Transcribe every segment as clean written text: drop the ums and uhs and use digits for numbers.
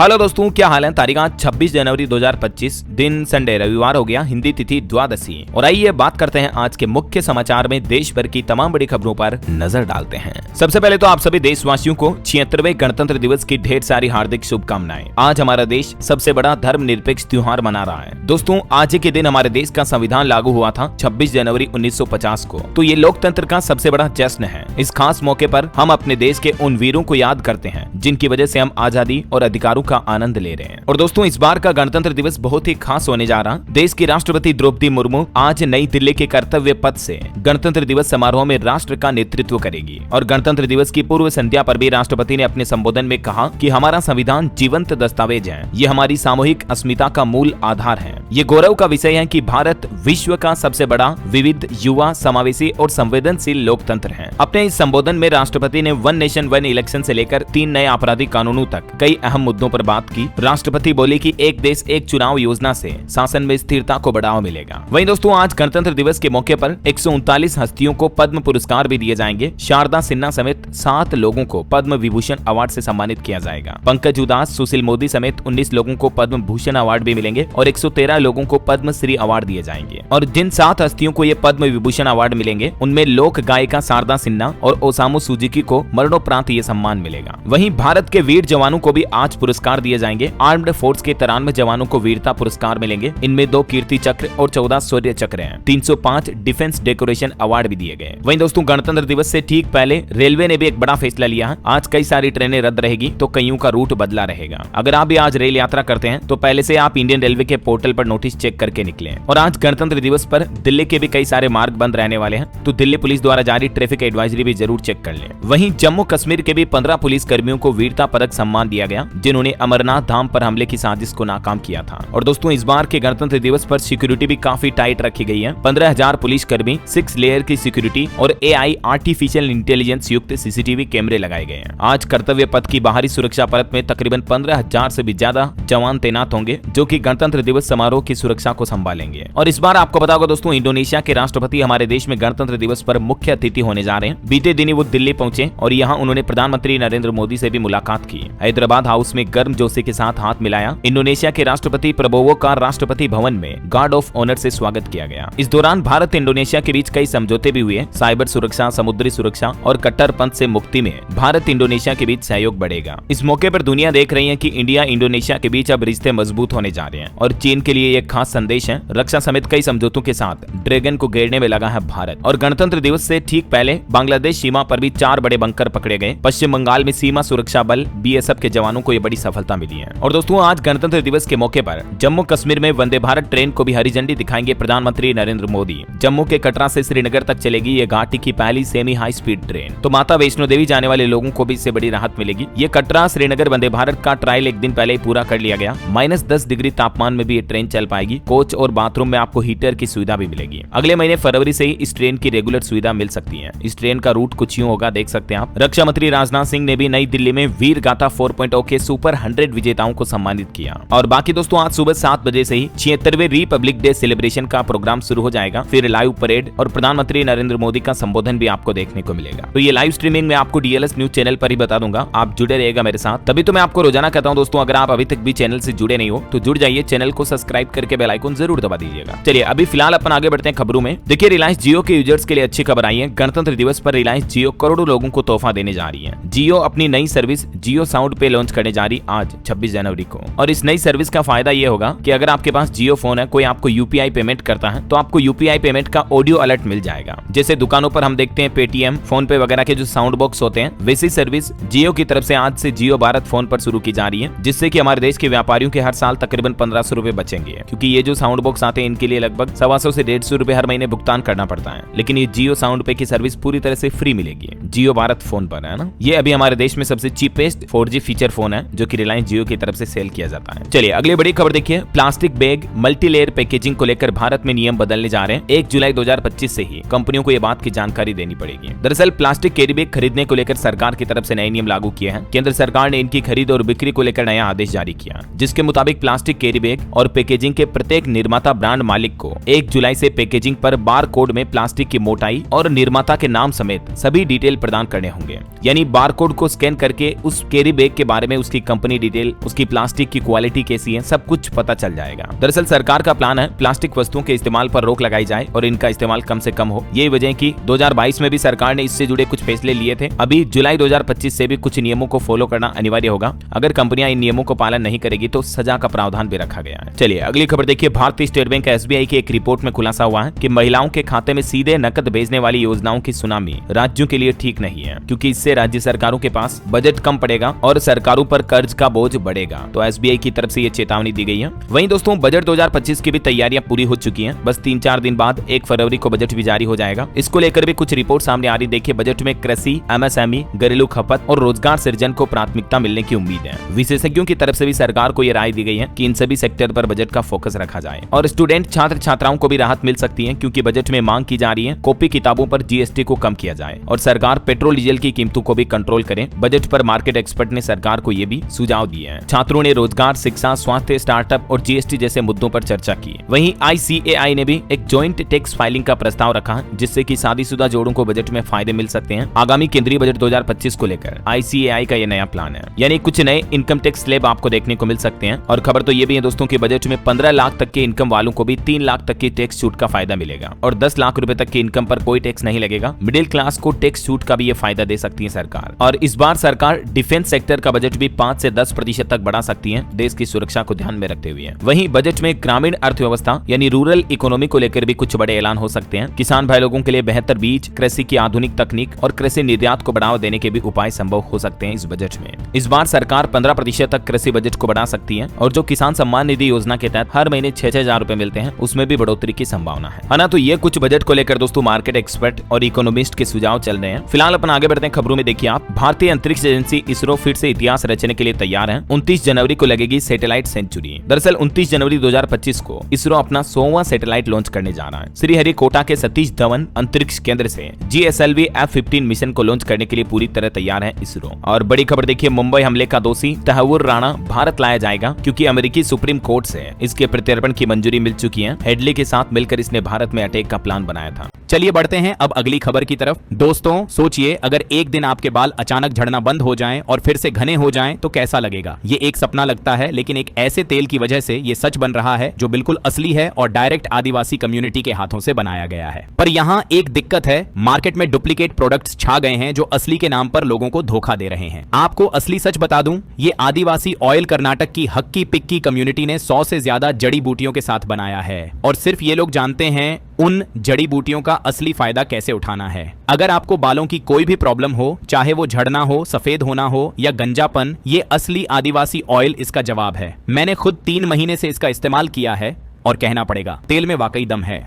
Hello दोस्तों, क्या हाल है। तारीख आज 26 जनवरी 2025, दिन संडे रविवार हो गया, हिंदी तिथि द्वादशी। और आइए बात करते हैं आज के मुख्य समाचार में देश भर की तमाम बड़ी खबरों पर नजर डालते हैं। सबसे पहले तो आप सभी देशवासियों को 76वें गणतंत्र दिवस की ढेर सारी हार्दिक शुभकामनाएं। आज हमारा देश सबसे बड़ा धर्मनिरपेक्ष त्योहार मना रहा है। दोस्तों, आज के दिन हमारे देश का संविधान लागू हुआ था 26 जनवरी 1950 को। तो ये लोकतंत्र का सबसे बड़ा जश्न है। इस खास मौके पर हम अपने देश के उन वीरों को याद करते हैं जिनकी वजह से हम आजादी और अधिकारों का आनंद ले रहे हैं। और दोस्तों, इस बार का गणतंत्र दिवस बहुत ही खास होने जा रहा। देश की राष्ट्रपति द्रौपदी मुर्मू आज नई दिल्ली के कर्तव्य पथ से गणतंत्र दिवस समारोह में राष्ट्र का नेतृत्व करेगी। और गणतंत्र दिवस की पूर्व संध्या पर भी राष्ट्रपति ने अपने संबोधन में कहा कि हमारा संविधान जीवंत दस्तावेज है। ये हमारी सामूहिक अस्मिता का मूल आधार है। ये गौरव का विषय है कि भारत विश्व का सबसे बड़ा विविध, युवा, समावेशी और संवेदनशील लोकतंत्र है। अपने इस संबोधन में राष्ट्रपति ने वन नेशन वन इलेक्शन से लेकर 3 नए आपराधिक कानूनों तक कई अहम मुद्दों पर बात की। राष्ट्रपति बोले कि एक देश एक चुनाव योजना से शासन में स्थिरता को बढ़ावा मिलेगा। वहीं दोस्तों, आज गणतंत्र दिवस के मौके पर 139 हस्तियों को पद्म पुरस्कार भी दिए जाएंगे। शारदा सिन्हा समेत 7 लोगों को पद्म विभूषण अवार्ड से सम्मानित किया जाएगा। पंकज उदास, सुशील मोदी समेत 19 लोगों को पद्म भूषण अवार्ड भी मिलेंगे और 113 लोगों को पद्म श्री अवार्ड दिए जाएंगे। और जिन 7 हस्तियों को ये पद्म विभूषण अवार्ड मिलेंगे उनमें लोक गायिका शारदा सिन्हा और ओसामू सुजुकी को मरणोपरांत ये सम्मान मिलेगा। वहीं भारत के वीर जवानों को भी आज पुरस्कार दिए जाएंगे। आर्म्ड फोर्स के 93 जवानों को वीरता पुरस्कार मिलेंगे। इनमें 2 कीर्ति चक्र और 14 शौर्य चक्र हैं। 305 डिफेंस डेकोरेशन अवार्ड भी दिए गए। वहीं दोस्तों, गणतंत्र दिवस से ठीक पहले रेलवे ने भी एक बड़ा फैसला लिया है। आज कई सारी ट्रेनें रद्द रहेगी तो कईयों का रूट बदला रहेगा। अगर आप भी आज रेल यात्रा करते हैं तो पहले से आप इंडियन रेलवे के पोर्टल पर नोटिस चेक करके निकलें। और आज गणतंत्र दिवस पर दिल्ली के भी कई सारे मार्ग बंद रहने वाले हैं, तो दिल्ली पुलिस द्वारा जारी ट्रैफिक एडवाइजरी भी जरूर चेक कर लें। वहीं जम्मू कश्मीर के भी 15 पुलिस कर्मियों को वीरता पदक सम्मान दिया गया, जिन्होंने अमरनाथ धाम पर हमले की साजिश को नाकाम किया था। और दोस्तों, इस बार के गणतंत्र दिवस पर सिक्योरिटी भी काफी टाइट रखी गई है। 15,000 पुलिस कर्मी, 6 लेयर की सिक्योरिटी और AI आर्टिफिशियल इंटेलिजेंस युक्त CCTV कैमरे लगाए गए हैं। आज कर्तव्य पथ की बाहरी सुरक्षा परत में तकरीबन 15,000 से भी ज्यादा जवान तैनात होंगे, जो कि गणतंत्र दिवस समारोह की सुरक्षा को संभालेंगे। और इस बार आपको पता होगा दोस्तों, इंडोनेशिया के राष्ट्रपति हमारे देश में गणतंत्र दिवस पर मुख्य अतिथि होने जा रहे हैं। बीते दिन वो दिल्ली पहुंचे और यहाँ उन्होंने प्रधानमंत्री नरेंद्र मोदी से भी मुलाकात की। हैदराबाद हाउस में गर्मजोशी के साथ हाथ मिलाया। इंडोनेशिया के राष्ट्रपति प्रबोवो का राष्ट्रपति भवन में गार्ड ऑफ ऑनर से स्वागत किया गया। इस दौरान भारत इंडोनेशिया के बीच कई समझौते भी हुए। साइबर सुरक्षा, समुद्री सुरक्षा और कट्टरपंथ से मुक्ति में भारत इंडोनेशिया के बीच सहयोग बढ़ेगा। इस मौके पर दुनिया देख रही है कि इंडिया इंडोनेशिया के बीच अब रिश्ते मजबूत होने जा रहे हैं और चीन के लिए एक खास संदेश है। रक्षा समेत कई समझौतों के साथ ड्रैगन को घेरने में लगा है भारत। और गणतंत्र दिवस से ठीक पहले बांग्लादेश सीमा पर भी 4 बड़े बंकर पकड़े गए। पश्चिम बंगाल में सीमा सुरक्षा बल BSF के जवानों को यह बड़ी सफलता मिली है। और दोस्तों, आज गणतंत्र दिवस के मौके पर जम्मू कश्मीर में वंदे भारत ट्रेन को भी हरी झंडी दिखाएंगे प्रधानमंत्री नरेंद्र मोदी। जम्मू के कटरा से श्रीनगर तक चलेगी ये घाटी की पहली सेमी हाई स्पीड ट्रेन। तो माता वैष्णो देवी जाने वाले लोगों को भी इससे बड़ी राहत मिलेगी। ये कटरा श्रीनगर वंदे भारत का ट्रायल एक दिन पहले ही पूरा कर लिया गया। -10 डिग्री तापमान में भी ये ट्रेन चल पाएगी। कोच और बाथरूम में आपको हीटर की सुविधा भी मिलेगी। अगले महीने फरवरी से ही इस ट्रेन की रेगुलर सुविधा मिल सकती है। इस ट्रेन का रूट कुछ यूं होगा, देख सकते हैं आप। रक्षा मंत्री राजनाथ सिंह ने भी नई दिल्ली में वीर गाथा 4.0 के सुपर 100 विजेताओं को सम्मानित किया। और बाकी दोस्तों, आज सुबह 7 बजे से ही 76वें रिपब्लिक डे सेलिब्रेशन का प्रोग्राम शुरू हो जाएगा। फिर लाइव परेड और प्रधानमंत्री नरेंद्र मोदी का संबोधन भी आपको देखने को मिलेगा। तो ये लाइव स्ट्रीमिंग में आपको DLS न्यूज चैनल पर ही बता दूंगा। आप जुड़े रहिएगा मेरे साथ। तभी तो मैं आपको रोजाना कहता हूं दोस्तों, अगर आप अभी तक भी चैनल से जुड़े नहीं हो तो जुड़ जाइए, चैनल को सब्सक्राइब करके बेल आइकन जरूर दबा दीजिएगा। चलिए अभी फिलहाल अपन आगे बढ़ते हैं खबरों में। देखिए, रिलायंस जियो के यूजर्स के लिए अच्छी खबर आई है। गणतंत्र दिवस पर रिलायंस जियो करोड़ों लोगों को तोहफा देने जा रही है। जियो अपनी नई सर्विस जियो साउंड पे लॉन्च करने जा रही आज 26 जनवरी को। और इस नई सर्विस का फायदा ये होगा कि अगर आपके पास जियो फोन है, कोई आपको UPI पेमेंट करता है तो आपको UPI पेमेंट का ऑडियो अलर्ट मिल जाएगा। जैसे दुकानों पर हम देखते हैं पेटीएम, फोन पे वगैरह के जो साउंड बॉक्स होते हैं, वैसी सर्विस जियो की तरफ से आज से जियो भारत फोन पर शुरू की जा रही है, जिससे कि हमारे देश के व्यापारियों के हर साल तकरीबन 1500 रुपए बचेंगे। क्योंकि ये जो साउंड बॉक्स आते हैं इनके लिए लगभग 125 से 150 रुपए हर महीने भुगतान करना पड़ता है। लेकिन ये जियो साउंड पे की सर्विस पूरी तरह से फ्री मिलेगी जियो भारत फोन पर, है ना। ये अभी हमारे देश में सबसे चीपेस्ट 4G फीचर फोन है जो कि रिलायंस जियो की तरफ से सेल किया जाता है। चलिए अगली बड़ी खबर देखिए। प्लास्टिक बैग मल्टीलेयर पैकेजिंग को लेकर भारत में नियम बदलने जा रहे हैं। 1 जुलाई 2025 से ही कंपनियों को यह बात की जानकारी देनी पड़ेगी। दरअसल प्लास्टिक कैरी बैग खरीदने को लेकर सरकार की तरफ से नए नियम लागू किए हैं। केंद्र सरकार ने इनकी खरीद और बिक्री को लेकर नया आदेश जारी किया, जिसके मुताबिक प्लास्टिक कैरी बैग और पैकेजिंग के प्रत्येक निर्माता ब्रांड मालिक को 1 जुलाई से पैकेजिंग पर बार कोड में प्लास्टिक की मोटाई और निर्माता के नाम समेत सभी डिटेल प्रदान करने होंगे। यानी बार कोड को स्कैन करके उस कैरी बैग के बारे में उसकी कंपनी कंपनी डिटेल, उसकी प्लास्टिक की क्वालिटी कैसी है, सब कुछ पता चल जाएगा। दरअसल सरकार का प्लान है प्लास्टिक वस्तुओं के इस्तेमाल पर रोक लगाई जाए और इनका इस्तेमाल कम से कम हो। यही वजह की 2022 में भी सरकार ने इससे जुड़े कुछ फैसले लिए थे। अभी जुलाई 2025 से भी कुछ नियमों को फॉलो करना अनिवार्य होगा। अगर कंपनियां इन नियमों को पालन नहीं करेगी तो सजा का प्रावधान भी रखा गया है। चलिए अगली खबर देखिए। भारतीय स्टेट बैंक SBI की एक रिपोर्ट में खुलासा हुआ है कि महिलाओं के खाते में सीधे नकद भेजने वाली योजनाओं की सुनामी राज्यों के लिए ठीक नहीं है, क्योंकि इससे राज्य सरकारों के पास बजट कम पड़ेगा और सरकारों पर कर्ज का बोझ बढ़ेगा। तो SBI की तरफ से ये चेतावनी दी गई है। वहीं दोस्तों बजट 2025 की भी तैयारियां पूरी हो चुकी हैं। बस 3-4 दिन बाद 1 फरवरी को बजट भी जारी हो जाएगा। इसको लेकर भी कुछ रिपोर्ट सामने आ रही। देखिए बजट में कृषि, MSME, घरेलू खपत और रोजगार सृजन को प्राथमिकता मिलने की उम्मीद है। विशेषज्ञों की तरफ से भी सरकार को यह राय दी गई है कि इन सभी सेक्टर पर बजट का फोकस रखा जाए और स्टूडेंट छात्र छात्राओं को भी राहत मिल सकती है, क्योंकि बजट में मांग की जा रही है कॉपी किताबों पर GST को कम किया जाए और सरकार पेट्रोल डीजल की कीमतों को भी कंट्रोल करे। बजट पर मार्केट एक्सपर्ट ने सरकार को ये भी सुझाव दिए हैं। छात्रों ने रोजगार, शिक्षा, स्वास्थ्य, स्टार्टअप और GST जैसे मुद्दों पर चर्चा की। वहीं ICAI ने भी एक जॉइंट टैक्स फाइलिंग का प्रस्ताव रखा है, जिससे कि शादीशुदा जोड़ों को बजट में फायदे मिल सकते हैं। आगामी केंद्रीय बजट 2025 को लेकर ICAI का यह नया प्लान है, यानी कुछ नए इनकम टैक्स स्लैब आपको देखने को मिल सकते हैं। और खबर तो ये भी है दोस्तों कि बजट में 15 लाख तक के इनकम वालों को भी 3 लाख तक की टैक्स छूट का फायदा मिलेगा और 10 लाख रुपए तक की इनकम पर कोई टैक्स नहीं लगेगा। मिडिल क्लास को टैक्स छूट का भी ये फायदा दे सकती है सरकार। और इस बार सरकार डिफेंस सेक्टर का बजट भी 5 से 10% तक बढ़ा सकती है, देश की सुरक्षा को ध्यान में रखते हुए। वहीं बजट में ग्रामीण अर्थव्यवस्था यानी रूरल इकोनॉमी को लेकर भी कुछ बड़े ऐलान हो सकते हैं। किसान भाई लोगों के लिए बेहतर बीज, कृषि की आधुनिक तकनीक और कृषि निर्यात को बढ़ावा देने के भी उपाय संभव हो सकते हैं इस बजट में। इस बार सरकार 15% तक कृषि बजट को बढ़ा सकती है और जो किसान सम्मान निधि योजना के तहत हर महीने 6-6 हजार रुपए मिलते हैं, उसमें भी बढ़ोतरी की संभावना है ना। तो ये कुछ बजट को लेकर दोस्तों मार्केट एक्सपर्ट और इकोनॉमिस्ट के सुझाव चल रहे हैं। फिलहाल अपन आगे बढ़ते हैं खबरों में। देखिए आप, भारतीय अंतरिक्ष एजेंसी इसरो फिर से इतिहास रचने के लिए तैयार है। 29 जनवरी को लगेगी सैटेलाइट सेंचुरी। दरअसल 29 जनवरी 2025 को इसरो अपना 100वां सैटेलाइट लॉन्च करने जा रहा है। श्रीहरिकोटा के सतीश धवन अंतरिक्ष केंद्र से GSLV F-15 मिशन को लॉन्च करने के लिए पूरी तरह तैयार है इसरो। और बड़ी खबर देखिए, मुंबई हमले का दोषी तहव्वुर राणा भारत लाया जाएगा, क्योंकि अमेरिकी सुप्रीम कोर्ट से इसके प्रत्यर्पण की मंजूरी मिल चुकी है। हेडली के साथ मिलकर इसने भारत में अटैक का प्लान बनाया था। चलिए बढ़ते हैं अब अगली खबर की तरफ। दोस्तों सोचिए, अगर एक दिन आपके बाल अचानक झड़ना बंद हो जाएं और फिर से घने हो जाएं तो कैसा लगेगा। ये एक सपना लगता है, लेकिन एक ऐसे तेल की वजह से ये सच बन रहा है जो बिल्कुल असली है और डायरेक्ट आदिवासी कम्युनिटी के हाथों से बनाया गया है। पर यहाँ एक दिक्कत है, मार्केट में डुप्लीकेट प्रोडक्ट्स छा गए हैं जो असली के नाम पर लोगों को धोखा दे रहे हैं। आपको असली सच बता दूं, ये आदिवासी ऑयल कर्नाटक की हक्की पिक्की कम्युनिटी ने 100 से ज्यादा जड़ी बूटियों के साथ बनाया है और सिर्फ ये लोग जानते हैं उन जड़ी बूटियों का असली फायदा कैसे उठाना है। अगर आपको बालों की कोई भी प्रॉब्लम हो, चाहे वो झड़ना हो, सफेद होना हो या गंजापन, ये असली आदिवासी ऑयल इसका जवाब है। मैंने खुद 3 महीने से इसका इस्तेमाल किया है और कहना पड़ेगा तेल में वाकई दम है।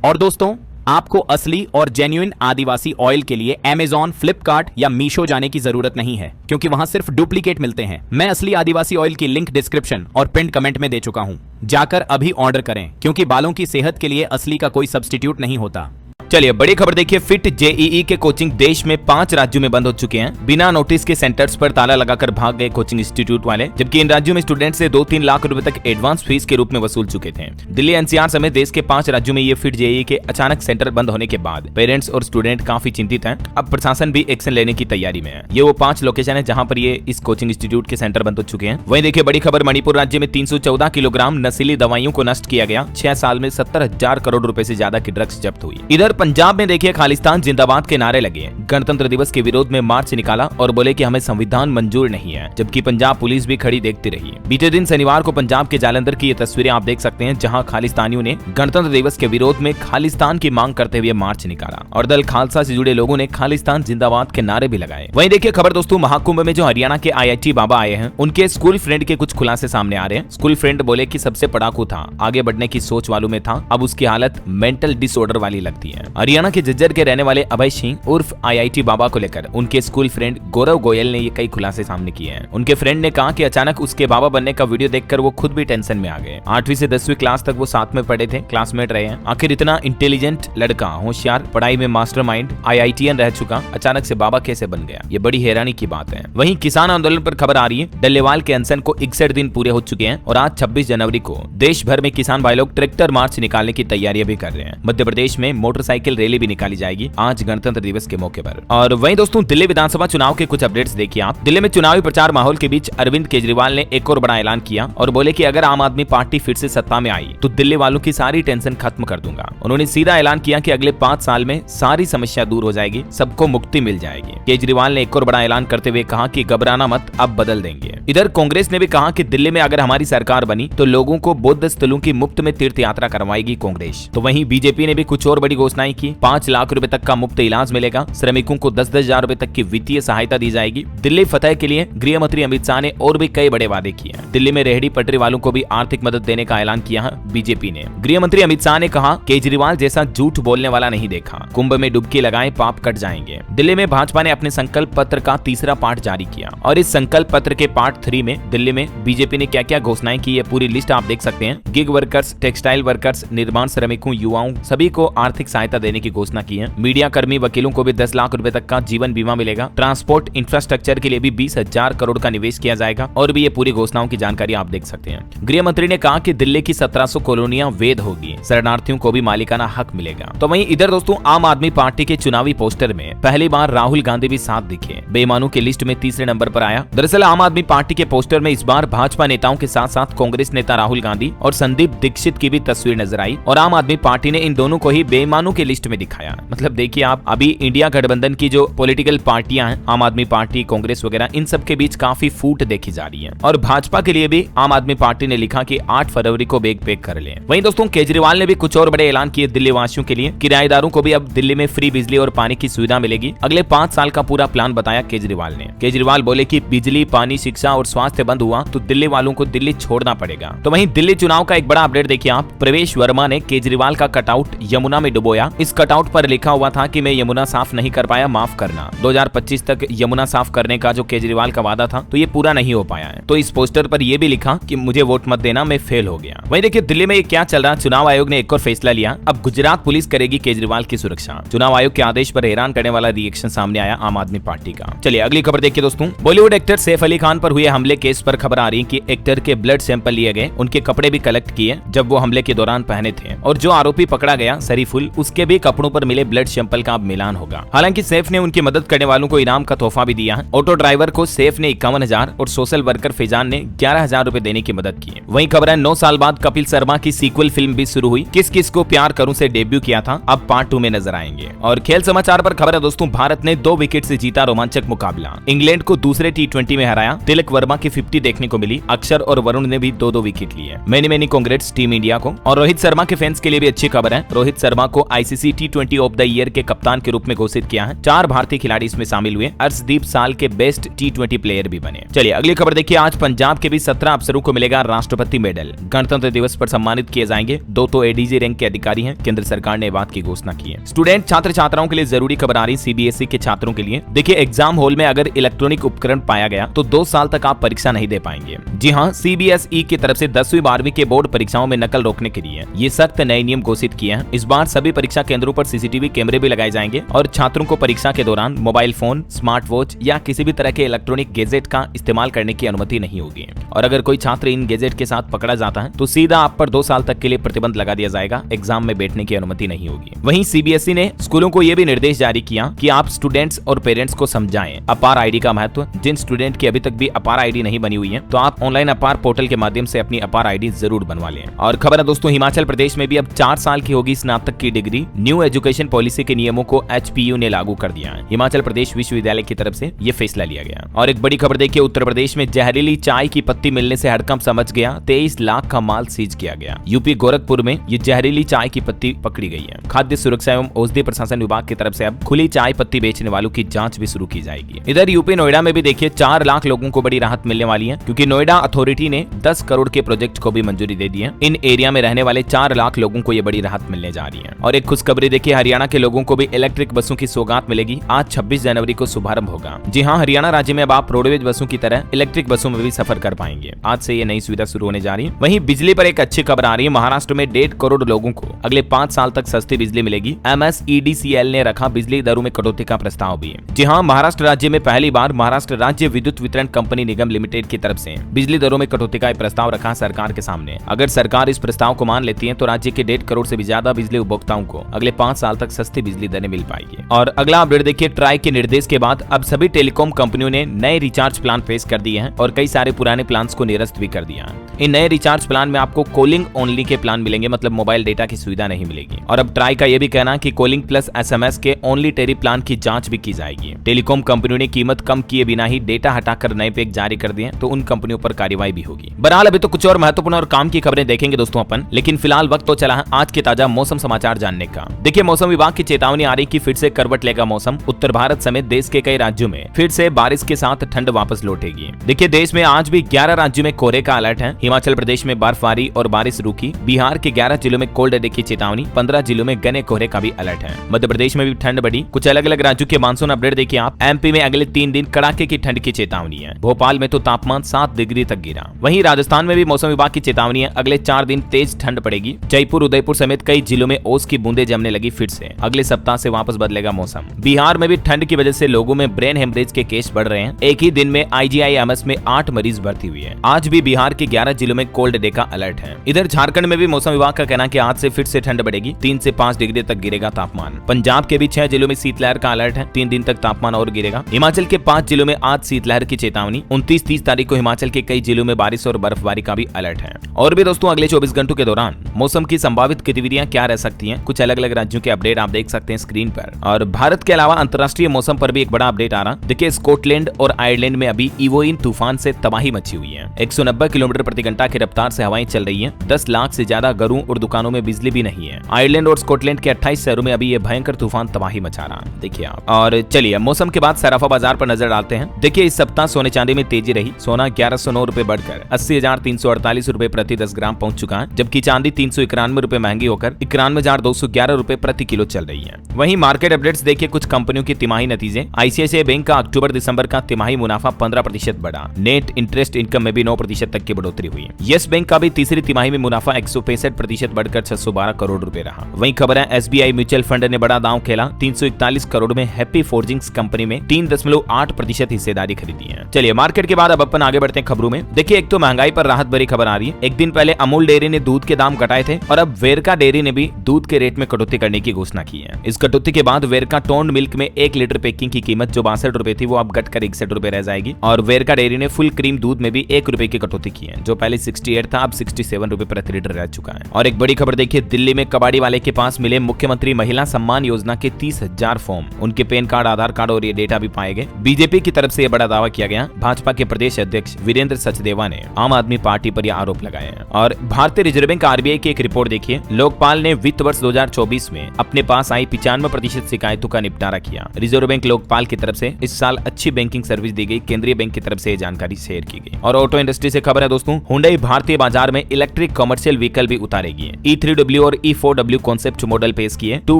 और दोस्तों, आपको असली और जेन्युइन आदिवासी ऑयल के लिए Amazon, फ्लिपकार्ट या मीशो जाने की जरूरत नहीं है, क्योंकि वहां सिर्फ डुप्लीकेट मिलते हैं। मैं असली आदिवासी ऑयल की लिंक डिस्क्रिप्शन और पिन कमेंट में दे चुका हूं, जाकर अभी ऑर्डर करें, क्योंकि बालों की सेहत के लिए असली का कोई सब्स्टिट्यूट नहीं होता। चलिए बड़ी खबर देखिए, फिट JEE के कोचिंग देश में 5 राज्यों में बंद हो चुके हैं। बिना नोटिस के सेंटर्स पर ताला लगाकर भाग गए कोचिंग इंस्टीट्यूट वाले, जबकि इन राज्यों में स्टूडेंट से 2-3 लाख रुपए तक एडवांस फीस के रूप में वसूल चुके थे। दिल्ली NCR समेत देश के 5 राज्यों में ये फिट JEE के अचानक सेंटर बंद होने के बाद पेरेंट्स और स्टूडेंट काफी चिंतित हैं। अब प्रशासन भी एक्शन लेने की तैयारी में है। ये वो 5 लोकेशन है जहां पर ये इस कोचिंग इंस्टीट्यूट के सेंटर बंद हो चुके हैं। वहीं देखिए बड़ी खबर, मणिपुर राज्य में 314 किलोग्राम नशीली दवाइयों को नष्ट किया गया। 6 साल में 70,000 करोड़ रुपए से ज्यादा की ड्रग्स जब्त हुई। इधर पंजाब में देखिए खालिस्तान जिंदाबाद के नारे लगे, गणतंत्र दिवस के विरोध में मार्च निकाला और बोले कि हमें संविधान मंजूर नहीं है, जबकि पंजाब पुलिस भी खड़ी देखती रही। बीते दिन शनिवार को पंजाब के जालंधर की ये तस्वीरें आप देख सकते हैं, जहां खालिस्तानियों ने गणतंत्र दिवस के विरोध में खालिस्तान की मांग करते हुए मार्च निकाला और दल खालसा से जुड़े लोगों ने खालिस्तान जिंदाबाद के नारे भी लगाए। वहीं देखिए खबर दोस्तों, महाकुंभ में जो हरियाणा के IIT बाबा आए हैं, उनके स्कूल फ्रेंड के कुछ खुलासे सामने आ रहे हैं। स्कूल फ्रेंड बोले कि सबसे पढ़ाकू था, आगे बढ़ने की सोच वालों में था, अब उसकी हालत मेंटल डिसऑर्डर वाली लगती है। हरियाणा के झज्जर के रहने वाले अभय सिंह उर्फ IIT बाबा को लेकर उनके स्कूल फ्रेंड गौरव गोयल ने ये कई खुलासे सामने किए हैं। उनके फ्रेंड ने कहा कि अचानक उसके बाबा बनने का वीडियो देखकर वो खुद भी टेंशन में आ गए। 8वीं से 10वीं क्लास तक वो साथ में पढ़े थे, क्लासमेट रहे हैं। आखिर इतना इंटेलिजेंट लड़का, होशियार, पढ़ाई में मास्टरमाइंड, IITian रह चुका, अचानक से बाबा कैसे बन गया, ये बड़ी हैरानी की बात है। वहीं किसान आंदोलन पर खबर आ रही है। डल्लेवाल के अनशन को 61 दिन पूरे हो चुके हैं और आज 26 जनवरी को देश भर में किसान भाई लोग ट्रैक्टर मार्च निकालने की तैयारियां भी कर रहे हैं। मध्य प्रदेश में मोटरसाइकिल मोटरसाइकिल रैली भी निकाली जाएगी आज गणतंत्र दिवस के मौके पर। और वहीं दोस्तों दिल्ली विधानसभा चुनाव के कुछ अपडेट्स देखिए आप। दिल्ली में चुनावी प्रचार माहौल के बीच अरविंद केजरीवाल ने एक और बड़ा ऐलान किया और बोले कि अगर आम आदमी पार्टी फिर से सत्ता में आई तो दिल्ली वालों की सारी टेंशन खत्म कर दूंगा। उन्होंने सीधा ऐलान किया कि अगले 5 साल में सारी समस्या दूर हो जाएगी, सबको मुक्ति मिल जाएगी। केजरीवाल ने एक और बड़ा ऐलान करते हुए कहा कि घबराना मत, अब बदल देंगे। इधर कांग्रेस ने भी कहा कि दिल्ली में अगर हमारी सरकार बनी तो लोगों को बौद्ध स्थलों की मुफ्त में तीर्थ यात्रा करवाएगी कांग्रेस। तो वहीं बीजेपी ने भी कुछ और बड़ी घोषणाएं की। 5 लाख रुपए तक का मुफ्त इलाज मिलेगा, श्रमिकों को 10-10 हजार रुपए तक की वित्तीय सहायता दी जाएगी। दिल्ली फतह के लिए गृह मंत्री अमित शाह ने और भी कई बड़े वादे किए हैं। दिल्ली में रेहड़ी पटरी वालों को भी आर्थिक मदद देने का ऐलान किया है बीजेपी ने। गृह मंत्री अमित शाह ने कहा केजरीवाल जैसा झूठ बोलने वाला नहीं देखा, कुंभ में डुबकी लगाएं पाप कट जाएंगे। दिल्ली में भाजपा ने अपने संकल्प पत्र का तीसरा पार्ट जारी किया और इस संकल्प पत्र के पार्ट 3 में दिल्ली में बीजेपी ने क्या क्या घोषणाएं की है पूरी लिस्ट आप देख सकते हैं। गिग वर्कर्स, टेक्सटाइल वर्कर्स, निर्माण श्रमिकों, युवाओं सभी को आर्थिक सहायता देने की घोषणा की है। मीडिया कर्मी, वकीलों को भी 10 लाख रुपए तक का जीवन बीमा मिलेगा। ट्रांसपोर्ट इंफ्रास्ट्रक्चर के लिए भी 20,000 करोड़ का निवेश किया जाएगा और भी ये पूरी घोषणाओं की जानकारी आप देख सकते हैं। गृह मंत्री ने कहा कि दिल्ली की 1700 कॉलोनियां वैध होगी, शरणार्थियों को भी मालिकाना हक मिलेगा। तो वहीं इधर दोस्तों आम आदमी पार्टी के चुनावी पोस्टर में पहली बार राहुल गांधी भी साथ दिखे, बेईमानों की लिस्ट में तीसरे नंबर पर आया। दरअसल आम आदमी पार्टी के पोस्टर में इस बार भाजपा नेताओं के साथ साथ कांग्रेस नेता राहुल गांधी और संदीप दीक्षित की भी तस्वीर नजर आई और आम आदमी पार्टी ने इन दोनों को ही बेईमानों की लिस्ट में दिखाया। मतलब देखिए आप, अभी इंडिया गठबंधन की जो पॉलिटिकल पार्टियां हैं, आम आदमी पार्टी, कांग्रेस वगैरह, इन सब के बीच काफी फूट देखी जा रही है। और भाजपा के लिए भी आम आदमी पार्टी ने लिखा कि 8 फरवरी को बैग पैक कर लें। वहीं दोस्तों केजरीवाल ने भी कुछ और बड़े ऐलान किए दिल्ली वासियों के लिए। किराएदारों को भी अब दिल्ली में फ्री बिजली और पानी की सुविधा मिलेगी। अगले 5 साल का पूरा प्लान बताया केजरीवाल ने। केजरीवाल बोले कि बिजली, पानी, शिक्षा और स्वास्थ्य बंद हुआ तो दिल्ली वालों को दिल्ली छोड़ना पड़ेगा। तो वहीं दिल्ली चुनाव का एक बड़ा अपडेट देखिए आप। प्रवेश वर्मा ने केजरीवाल का कटआउट यमुना में डुबोया। इस कटआउट पर लिखा हुआ था कि मैं यमुना साफ नहीं कर पाया, माफ करना। 2025 तक यमुना साफ करने का जो केजरीवाल का वादा था तो ये पूरा नहीं हो पाया है। तो इस पोस्टर पर यह भी लिखा कि मुझे वोट मत देना, मैं फेल हो गया। वहीं देखिए दिल्ली में क्या चल रहा, चुनाव आयोग ने एक और फैसला लिया। अब गुजरात पुलिस करेगी केजरीवाल की सुरक्षा। चुनाव आयोग के आदेश पर हैरान करने वाला रिएक्शन सामने आया आम आदमी पार्टी का। चलिए अगली खबर देखिए दोस्तों। बॉलीवुड एक्टर सैफ अली खान पर हुए हमले केस पर खबर आ रही है कि एक्टर के ब्लड सैंपल लिए गए, उनके कपड़े भी कलेक्ट किए जब वो हमले के दौरान पहने थे और जो आरोपी पकड़ा गया शरीफुल, उसके भी कपड़ों पर मिले ब्लड सैंपल का अब मिलान होगा। हालांकि सैफ ने उनकी मदद करने वालों को इनाम का तोहफा भी दिया है। ऑटो ड्राइवर को सैफ ने 51,000 और सोशल वर्कर फैजान ने 11,000 रुपए देने की मदद की। वहीं खबर है 9 साल बाद कपिल शर्मा की सीक्वल फिल्म भी शुरू हुई। किस किस को प्यार करूं से डेब्यू किया था, अब पार्ट 2 में नजर आएंगे। और खेल समाचार पर खबर है दोस्तों, भारत ने 2 विकेट से जीता रोमांचक मुकाबला। इंग्लैंड को दूसरे T20 में हराया। तिलक वर्मा की 50 देखने को मिली। अक्षर और वरुण ने भी 2-2 विकेट लिए। मैनी कांग्रेट्स टीम इंडिया को। और रोहित शर्मा के फैंस के लिए भी अच्छी खबर है। रोहित शर्मा को ICC T20 of the year के कप्तान के रूप में घोषित किया है। 4 भारतीय खिलाड़ी इसमें शामिल हुए। अर्शदीप साल के बेस्ट T20 प्लेयर भी बने। चलिए अगली खबर देखिए। आज पंजाब के भी 17 अफसरों को मिलेगा राष्ट्रपति मेडल। गणतंत्र दिवस पर सम्मानित किए जाएंगे। 2 तो ADG रैंक के अधिकारी हैं। केंद्र सरकार ने बात की घोषणा की है। स्टूडेंट छात्र छात्राओं के लिए जरूरी खबर आ रही CBSE के छात्रों के लिए। देखिए एग्जाम हॉल में अगर इलेक्ट्रॉनिक उपकरण पाया गया तो 2 साल तक आप परीक्षा नहीं दे पाएंगे। जी हाँ, CBSE की तरफ से 10वीं 12वीं के बोर्ड परीक्षाओं में नकल रोकने के लिए ये सख्त नए नियम घोषित किए हैं। इस बार सभी परीक्षा केंद्रों पर CCTV कैमरे भी लगाए जाएंगे और छात्रों को परीक्षा के दौरान मोबाइल फोन, स्मार्ट वॉच या किसी भी तरह के इलेक्ट्रॉनिक गैजेट का इस्तेमाल करने की अनुमति नहीं होगी। और अगर कोई छात्र इन गैजेट के साथ पकड़ा जाता है तो सीधा आप पर 2 साल तक के लिए प्रतिबंध लगा दिया जाएगा। एग्जाम में बैठने की अनुमति नहीं होगी। वहीं CBSE ने स्कूलों को यह भी निर्देश जारी किया कि आप स्टूडेंट्स और पेरेंट्स को समझाएं अपार ID का महत्व। जिन स्टूडेंट की अभी तक भी अपार ID नहीं बनी हुई है तो आप ऑनलाइन अपार पोर्टल के माध्यम से अपनी अपार ID जरूर बनवा लें। और खबर है दोस्तों, हिमाचल प्रदेश में भी अब 4 साल की होगी स्नातक की डिग्री। न्यू एजुकेशन पॉलिसी के नियमों को HPU ने लागू कर दिया है। हिमाचल प्रदेश विश्वविद्यालय की तरफ से यह फैसला लिया गया। और एक बड़ी खबर देखिए, उत्तर प्रदेश में जहरीली चाय की पत्ती मिलने से हड़कंप समझ गया। 23 लाख का माल सीज किया गया। यूपी गोरखपुर में ये जहरीली चाय की पत्ती पकड़ी गई है। खाद्य सुरक्षा एवं औषधि प्रशासन विभाग की तरफ से अब खुली चाय पत्ती बेचने वालों की जांच भी शुरू की जाएगी। इधर यूपी नोएडा में भी देखिए 4 लाख लोगों को बड़ी राहत मिलने वाली है, क्योंकि नोएडा अथॉरिटी ने 10 करोड़ के प्रोजेक्ट को भी मंजूरी दे दी है। इन एरिया में रहने वाले 4 लाख लोगों को ये बड़ी राहत मिलने जा रही है। और एक खुशखबरी देखिए, हरियाणा के लोगों को भी इलेक्ट्रिक बसों की सौगात मिलेगी। आज 26 जनवरी को शुभारंभ होगा। जी हाँ, हरियाणा राज्य में अब आप रोडवेज बसों की तरह इलेक्ट्रिक बसों में भी सफर कर पाएंगे। आज से ये नई सुविधा शुरू होने जा रही है। वहीं बिजली पर एक अच्छी खबर आ रही है। महाराष्ट्र में 1.5 करोड़ लोगों को अगले 5 साल तक सस्ती बिजली मिलेगी। MSEDCL ने रखा बिजली दरों में कटौती का प्रस्ताव भी। जी हाँ, महाराष्ट्र राज्य में पहली बार महाराष्ट्र राज्य विद्युत वितरण कंपनी निगम लिमिटेड की तरफ से बिजली दरों में कटौती का प्रस्ताव रखा सरकार के सामने। अगर सरकार इस प्रस्ताव को मान लेती है तो राज्य के 1.5 करोड़ से भी ज्यादा बिजली उपभोक्ताओं को को अगले 5 साल तक सस्ती बिजली दरें मिल पाएगी। और अगला अपडेट देखिए, ट्राई के निर्देश के बाद अब सभी टेलीकॉम कंपनियों ने नए रिचार्ज प्लान पेश कर दिए हैं और कई सारे पुराने प्लान को निरस्त भी कर दिया है। इन नए रिचार्ज प्लान में आपको कॉलिंग ओनली के प्लान मिलेंगे, मतलब मोबाइल डेटा की सुविधा नहीं मिलेगी। और अब ट्राई का यह भी कहना है कि कॉलिंग प्लस SMS के ओनली टेरी प्लान की जांच भी की जाएगी। टेलीकॉम कंपनियों ने कीमत कम किए बिना ही डेटा हटाकर नए पैक जारी कर दिए तो उन कंपनियों पर कार्रवाई भी होगी। बहरहाल अभी तो कुछ और महत्वपूर्ण और काम की खबरें देखेंगे दोस्तों अपन, लेकिन फिलहाल वक्त तो चला है आज के ताजा मौसम समाचार जानने का। देखिए, मौसम विभाग की चेतावनी आ रही कि फिर से करवट लेगा मौसम। उत्तर भारत समेत देश के कई राज्यों में फिर से बारिश के साथ ठंड वापस लौटेगी। देखिए, देश में आज भी 11 राज्यों में कोहरे का अलर्ट है। हिमाचल प्रदेश में बर्फबारी और बारिश रुकी। बिहार के 11 जिलों में कोल्ड डे की चेतावनी। 15 जिलों में घने कोहरे का भी अलर्ट है। मध्य प्रदेश में भी ठंड बढ़ी। कुछ अलग अलग राज्यों के मानसून अपडेट देखिए आप। MP में अगले 3 दिन कड़ाके की ठंड की चेतावनी है। भोपाल में तो तापमान 7 डिग्री तक गिरा। वहीं राजस्थान में भी मौसम विभाग की चेतावनी है, अगले 4 दिन तेज ठंड पड़ेगी। जयपुर, उदयपुर समेत कई जिलों में ओस की बूंदें जमने लगी फिर से। अगले सप्ताह से वापस बदलेगा मौसम। बिहार में भी ठंड की वजह से लोगों में ब्रेन हेमरेज के केस बढ़ रहे हैं। एक ही दिन में IGIMS में 8 मरीज भर्ती हुए हैं। आज भी बिहार के 11 जिलों में कोल्ड डे का अलर्ट है। इधर झारखंड में भी मौसम विभाग का कहना है कि आज से फिर से ठंड बढ़ेगी। 3 से 5 डिग्री तक गिरेगा तापमान। पंजाब के भी 6 जिलों में शीतलहर का अलर्ट है। 3 दिन तक तापमान और गिरेगा। हिमाचल के 5 जिलों में आज शीतलहर की चेतावनी। 29-30 तारीख को हिमाचल के कई जिलों में बारिश और बर्फबारी का भी अलर्ट है। और भी दोस्तों, अगले 24 घंटों के दौरान मौसम की संभावित गतिविधियां क्या रह सकती हैं, कुछ अलग अलग राज्यों के अपडेट आप देख सकते हैं स्क्रीन पर। और भारत के अलावा अंतर्राष्ट्रीय मौसम पर भी एक बड़ा अपडेट आ रहा। देखिए, स्कॉटलैंड और आयरलैंड में अभी इवोइन तूफान से तबाही मची हुई है। 190 किलोमीटर प्रति घंटा की रफ्तार से हवाएं चल रही हैं। 10 लाख से ज्यादा घरों और दुकानों में बिजली भी नहीं है। आयरलैंड और स्कॉटलैंड के 28 शहरों में अभी ये भयंकर तूफान तबाही मचा रहा है, देखिए आप। और चलिए मौसम के बाद सराफा बाजार पर नजर डालते हैं। देखिए, इस सप्ताह सोने चांदी में तेजी रही। सोना 1109 रुपए बढ़कर 80,348 रुपए प्रति 10 ग्राम पहुंच चुका है, जबकि चांदी 391 रुपए महंगी होकर 91,211 रुपए प्रति किलो चल रही है। वहीं मार्केट अपडेट्स देखिए, कुछ कंपनियों की तिमाही नतीजे। ICICI बैंक का अक्टूबर-दिसंबर का तिमाही मुनाफा 15% बढ़ा। नेट इंटरेस्ट इनकम में भी 9% तक की बढ़ोतरी हुई। यस बैंक का भी तीसरी तिमाही में मुनाफा 165% बढ़कर 612 करोड़ रुपए रहा। वहीं खबर है, SBI म्यूचुअल फंड ने बड़ा दांव खेला। 341 करोड़ में हैप्पी फोर्जिंग्स कंपनी में 3.8% हिस्सेदारी खरीदी है। चलिए मार्केट के बाद अब अपन आगे बढ़ते हैं खबरों में। देखिए, एक तो महंगाई पर राहत भरी खबर आ रही है। एक दिन पहले अमूल डेयरी ने दूध के दाम घटाए थे और अब वेरका डेयरी ने भी दूध के रेट में कटौती करने की घोषणा की है। इस कटौती के बाद वेरका टोन्ड मिल्क में 1 लीटर पैकिंग की कीमत जो 62 रुपए थी वो अब घटकर 61 रुपए रह जाएगी। और वेरका डेयरी ने फुल क्रीम दूध में भी 1 रुपए की कटौती की है, जो पहले 68 था अब 67 रुपए प्रति लीटर रह चुका है। और एक बड़ी खबर देखिए, दिल्ली में कबाड़ी वाले के पास मिले मुख्यमंत्री महिला सम्मान योजना के 30,000 फॉर्म। उनके पैन कार्ड, आधार कार्ड और ये डेटा भी पाए गए। बीजेपी की तरफ से यह बड़ा दावा किया गया। भाजपा के प्रदेश अध्यक्ष वीरेंद्र सचदेवा ने आम आदमी पार्टी पर यह आरोप लगाए हैं। और भारतीय रिजर्व बैंक RBI की एक रिपोर्ट देखिए। लोकपाल ने वित्त वर्ष 2024 में अपने पास आई 95% शिकायतों का निपटारा किया। रिजर्व बैंक लोकपाल की तरफ से इस साल अच्छी बैंकिंग सर्विस दी गई। केंद्रीय बैंक की तरफ से जानकारी शेयर की गई। और ऑटो इंडस्ट्री से खबर है दोस्तों, हुंडई भारतीय बाजार में इलेक्ट्रिक कमर्शियल व्हीकल भी उतारेगी। E3W और E4W कॉन्सेप्ट मॉडल पेश किए। 2